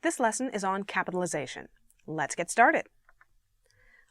This lesson is on capitalization. Let's get started.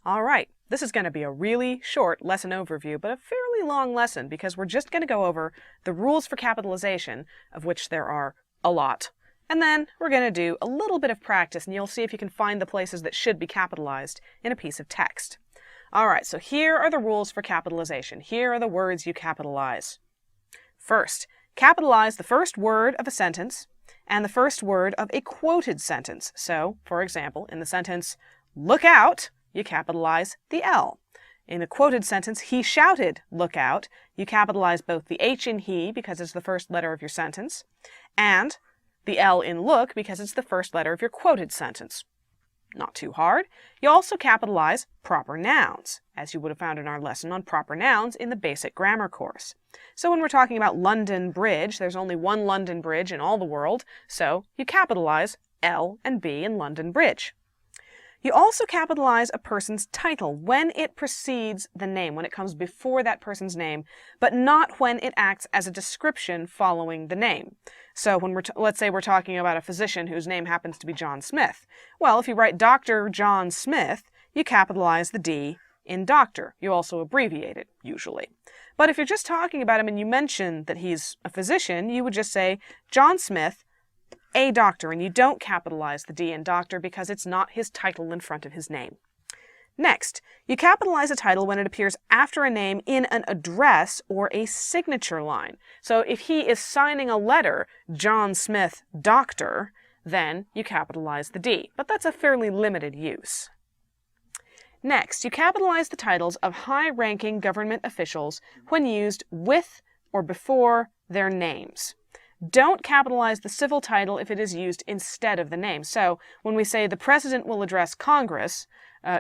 All right, this is going to be a really short lesson overview, but a fairly long lesson because we're just going to go over the rules for capitalization, of which there are a lot. And then we're going to do a little bit of practice, and you'll see if you can find the places that should be capitalized in a piece of text. All right, so here are the rules for capitalization. Here are the words you capitalize. First, capitalize the first word of a sentence and the first word of a quoted sentence. So, for example, in the sentence, "Look out," you capitalize the L. In a quoted sentence, "He shouted, look out," you capitalize both the H in he because it's the first letter of your sentence, and the L in look because it's the first letter of your quoted sentence. Not too hard. You also capitalize proper nouns, as you would have found in our lesson on proper nouns in the basic grammar course. So when we're talking about London Bridge, there's only one London Bridge in all the world, so you capitalize L and B in London Bridge. You also capitalize a person's title when it precedes the name, when it comes before that person's name, but not when it acts as a description following the name. So when let's say we're talking about a physician whose name happens to be John Smith. Well, if you write Dr. John Smith, you capitalize the D in doctor. You also abbreviate it, usually. But if you're just talking about him and you mention that he's a physician, you would just say John Smith, a doctor, and you don't capitalize the D in doctor because it's not his title in front of his name. Next, you capitalize a title when it appears after a name in an address or a signature line. So if he is signing a letter, John Smith, Doctor, then you capitalize the D, but that's a fairly limited use. Next, you capitalize the titles of high-ranking government officials when used with or before their names. Don't capitalize the civil title if it is used instead of the name. So when we say the president will address Congress,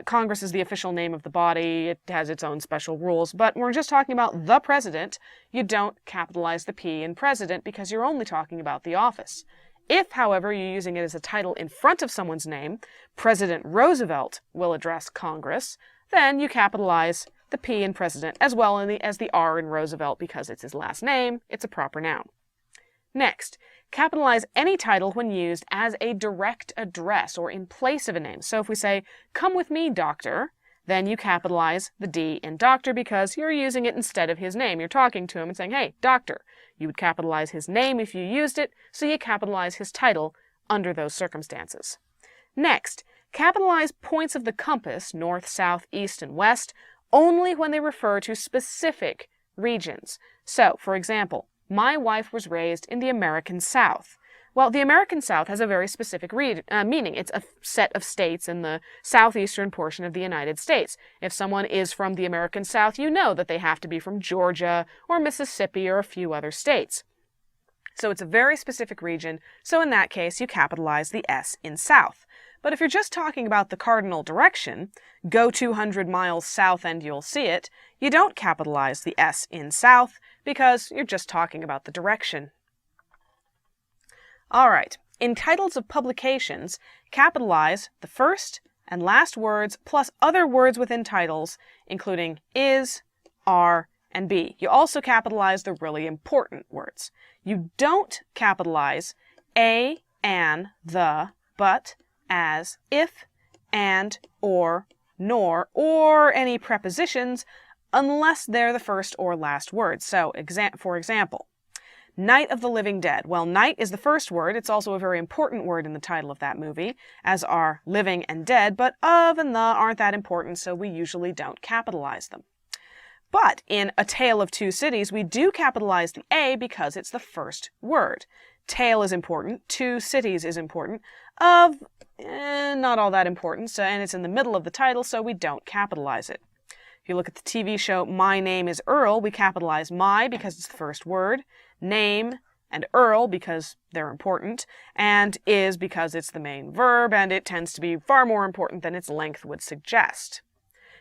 Congress is the official name of the body. It has its own special rules. But when we're just talking about the president, you don't capitalize the P in president because you're only talking about the office. If, however, you're using it as a title in front of someone's name, President Roosevelt will address Congress, then you capitalize the P in president as well as the R in Roosevelt because it's his last name. It's a proper noun. Next, capitalize any title when used as a direct address or in place of a name. So if we say, "Come with me, doctor," then you capitalize the D in doctor because you're using it instead of his name. You're talking to him and saying, "Hey, doctor." You would capitalize his name if you used it, so you capitalize his title under those circumstances. Next, capitalize points of the compass, north, south, east, and west, only when they refer to specific regions. So, for example, my wife was raised in the American South. Well, the American South has a very specific meaning. It's a set of states in the southeastern portion of the United States. If someone is from the American South, you know that they have to be from Georgia or Mississippi or a few other states. So it's a very specific region, so in that case, you capitalize the S in South. But if you're just talking about the cardinal direction, go 200 miles south and you'll see it, you don't capitalize the S in South because you're just talking about the direction. All right, in titles of publications, capitalize the first and last words plus other words within titles, including is, are, and be. You also capitalize the really important words. You don't capitalize a, an, the, but, as, if, and, or, nor, or any prepositions unless they're the first or last words. So, for example, Night of the Living Dead. Well, night is the first word. It's also a very important word in the title of that movie, as are living and dead, but of and the aren't that important, so we usually don't capitalize them. But in A Tale of Two Cities, we do capitalize the A because it's the first word. Tale is important. Two cities is important. Of, not all that important, so, and it's in the middle of the title, so we don't capitalize it. If you look at the TV show My Name is Earl, we capitalize my because it's the first word, name and Earl because they're important, and is because it's the main verb, and it tends to be far more important than its length would suggest.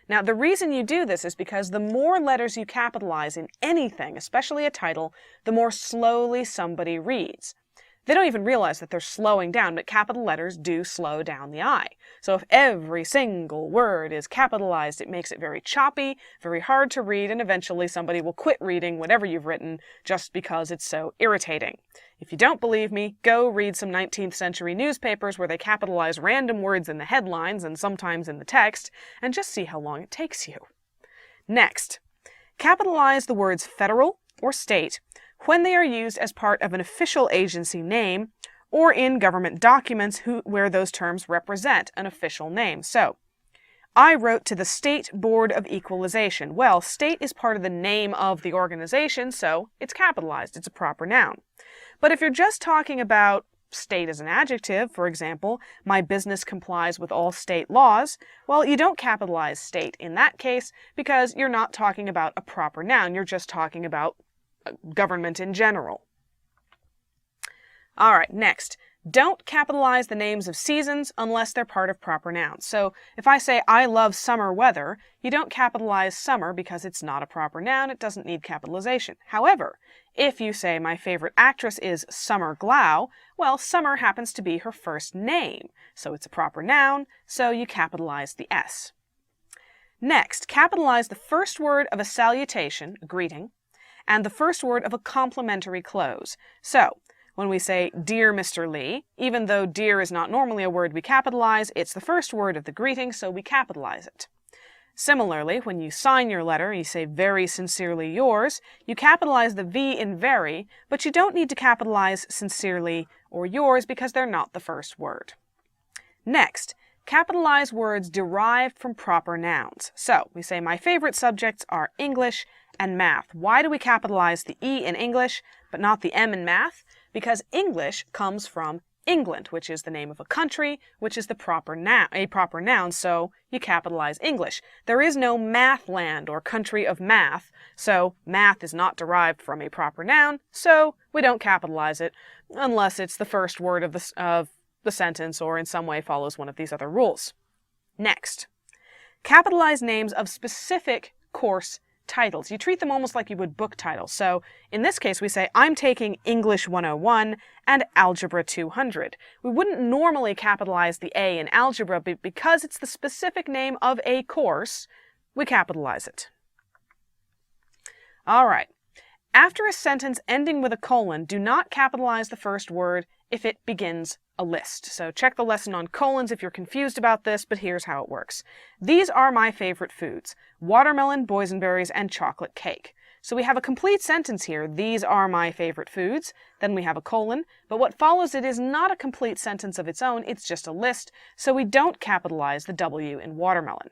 Now, the reason you do this is because the more letters you capitalize in anything, especially a title, the more slowly somebody reads. They don't even realize that they're slowing down, but capital letters do slow down the I. So if every single word is capitalized, it makes it very choppy, very hard to read, and eventually somebody will quit reading whatever you've written just because it's so irritating. If you don't believe me, go read some 19th century newspapers where they capitalize random words in the headlines and sometimes in the text, and just see how long it takes you. Next, capitalize the words federal or state when they are used as part of an official agency name or in government documents where those terms represent an official name. So, I wrote to the State Board of Equalization. Well, state is part of the name of the organization, so it's capitalized. It's a proper noun. But if you're just talking about state as an adjective, for example, my business complies with all state laws, well, you don't capitalize state in that case because you're not talking about a proper noun. You're just talking about government in general. All right, next. Don't capitalize the names of seasons unless they're part of proper nouns. So if I say, I love summer weather, you don't capitalize summer because it's not a proper noun. It doesn't need capitalization. However, if you say, my favorite actress is Summer Glau, well, Summer happens to be her first name. So it's a proper noun, so you capitalize the S. Next, capitalize the first word of a salutation, a greeting, and the first word of a complimentary close. So, when we say, Dear Mr. Lee, even though dear is not normally a word we capitalize, it's the first word of the greeting, so we capitalize it. Similarly, when you sign your letter, you say, Very sincerely yours, you capitalize the V in very, but you don't need to capitalize sincerely or yours because they're not the first word. Next, capitalize words derived from proper nouns. So, we say, my favorite subjects are English and math. Why do we capitalize the E in English, but not the M in math? Because English comes from England, which is the name of a country, which is a proper noun, so you capitalize English. There is no math land or country of math, so math is not derived from a proper noun, so we don't capitalize it unless it's the first word of the sentence or in some way follows one of these other rules. Next, capitalize names of specific course titles. You treat them almost like you would book titles. So in this case, we say, I'm taking English 101 and Algebra 200. We wouldn't normally capitalize the A in algebra, but because it's the specific name of a course, we capitalize it. All right. After a sentence ending with a colon, do not capitalize the first word if it begins a list. So check the lesson on colons if you're confused about this, but here's how it works. These are my favorite foods: watermelon, boysenberries, and chocolate cake. So we have a complete sentence here. These are my favorite foods. Then we have a colon, but what follows it is not a complete sentence of its own. It's just a list, so we don't capitalize the W in watermelon.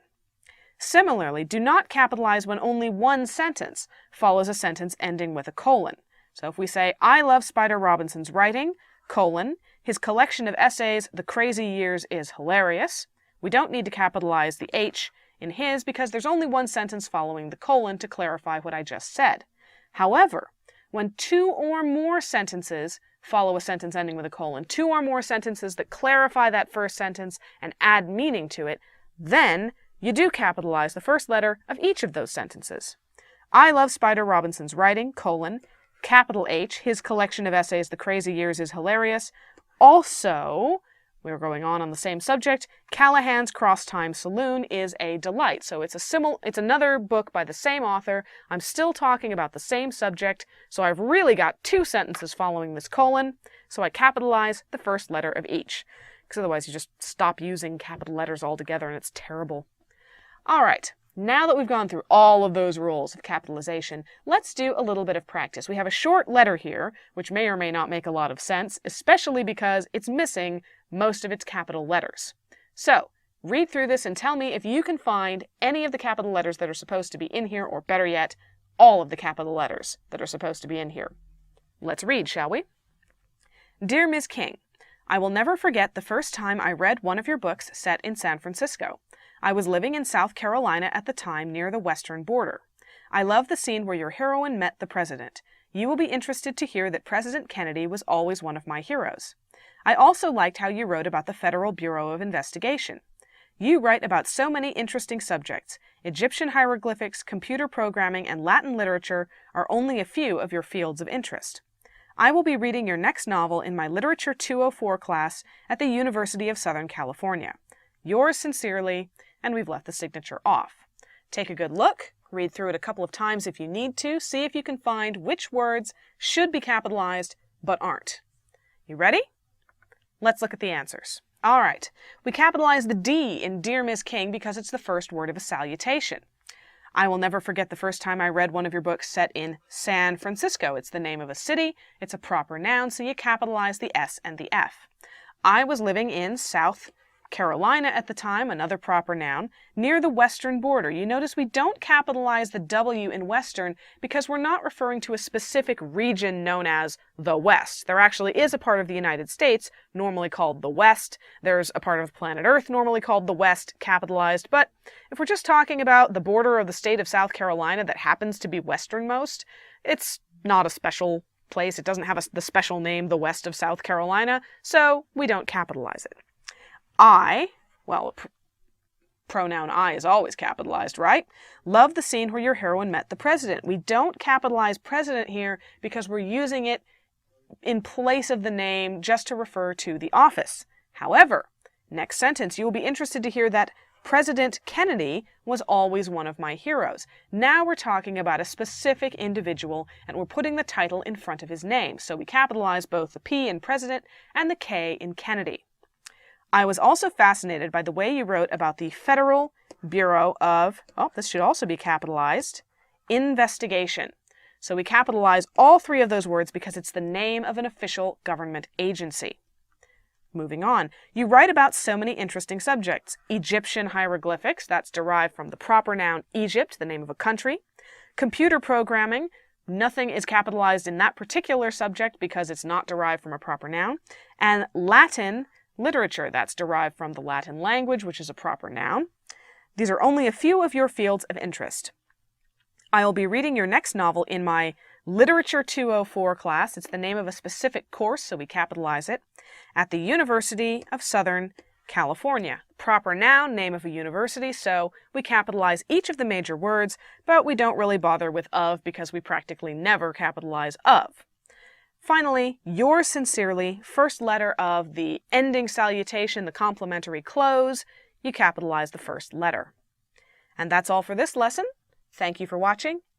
Similarly, do not capitalize when only one sentence follows a sentence ending with a colon. So if we say, I love Spider Robinson's writing, colon, his collection of essays, The Crazy Years, is hilarious, we don't need to capitalize the H in his because there's only one sentence following the colon to clarify what I just said. However, when two or more sentences follow a sentence ending with a colon, two or more sentences that clarify that first sentence and add meaning to it, then you do capitalize the first letter of each of those sentences. I love Spider Robinson's writing, colon, capital H, his collection of essays, The Crazy Years, is hilarious. Also, we're going on the same subject, Callahan's Cross-Time Saloon is a delight. So it's another book by the same author. I'm still talking about the same subject, so I've really got two sentences following this colon, so I capitalize the first letter of each. Because otherwise you just stop using capital letters altogether and it's terrible. All right. Now that we've gone through all of those rules of capitalization, let's do a little bit of practice. We have a short letter here, which may or may not make a lot of sense, especially because it's missing most of its capital letters. So, read through this and tell me if you can find any of the capital letters that are supposed to be in here, or better yet, all of the capital letters that are supposed to be in here. Let's read, shall we? Dear Ms. King, I will never forget the first time I read one of your books set in San Francisco. I was living in South Carolina at the time near the western border. I love the scene where your heroine met the president. You will be interested to hear that President Kennedy was always one of my heroes. I also liked how you wrote about the Federal Bureau of Investigation. You write about so many interesting subjects. Egyptian hieroglyphics, computer programming, and Latin literature are only a few of your fields of interest. I will be reading your next novel in my Literature 204 class at the University of Southern California. Yours sincerely, and we've left the signature off. Take a good look, read through it a couple of times if you need to, see if you can find which words should be capitalized but aren't. You ready? Let's look at the answers. All right, we capitalize the D in Dear Miss King because it's the first word of a salutation. I will never forget the first time I read one of your books set in San Francisco. It's the name of a city, it's a proper noun, so you capitalize the S and the F. I was living in South Carolina at the time, another proper noun, near the western border. You notice we don't capitalize the W in western because we're not referring to a specific region known as the West. There actually is a part of the United States normally called the West. There's a part of planet Earth normally called the West, capitalized. But if we're just talking about the border of the state of South Carolina that happens to be westernmost, it's not a special place. It doesn't have the special name, the West of South Carolina, so we don't capitalize it. I, well, pronoun I is always capitalized, right? Love the scene where your heroine met the president. We don't capitalize president here because we're using it in place of the name just to refer to the office. However, next sentence, you will be interested to hear that President Kennedy was always one of my heroes. Now we're talking about a specific individual and we're putting the title in front of his name. So we capitalize both the P in president and the K in Kennedy. I was also fascinated by the way you wrote about the Federal Bureau of, this should also be capitalized, investigation. So we capitalize all three of those words because it's the name of an official government agency. Moving on, you write about so many interesting subjects. Egyptian hieroglyphics, that's derived from the proper noun Egypt, the name of a country. Computer programming, nothing is capitalized in that particular subject because it's not derived from a proper noun. And Latin literature, that's derived from the Latin language, which is a proper noun. These are only a few of your fields of interest. I will be reading your next novel in my Literature 204 class. It's the name of a specific course, so we capitalize it, at the University of Southern California. Proper noun, name of a university, so we capitalize each of the major words, but we don't really bother with of because we practically never capitalize of. Finally, yours sincerely, first letter of the ending salutation, the complimentary close, you capitalize the first letter. And that's all for this lesson. Thank you for watching,